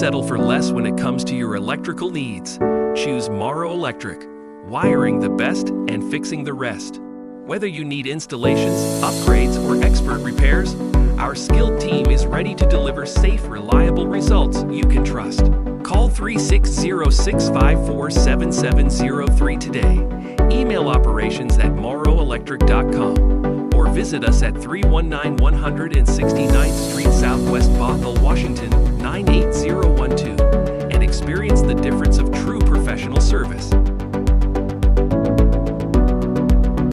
settle for less when it comes to your electrical needs. Choose Mauro Electric, wiring the best and fixing the rest. Whether you need installations, upgrades, or expert repairs, our skilled team is ready to deliver safe, reliable results you can trust. Call 360-654-7703 today. Email operations@mauroelectric.com or visit us at 319 169th Street Southwest, Bothell, Washington 98012.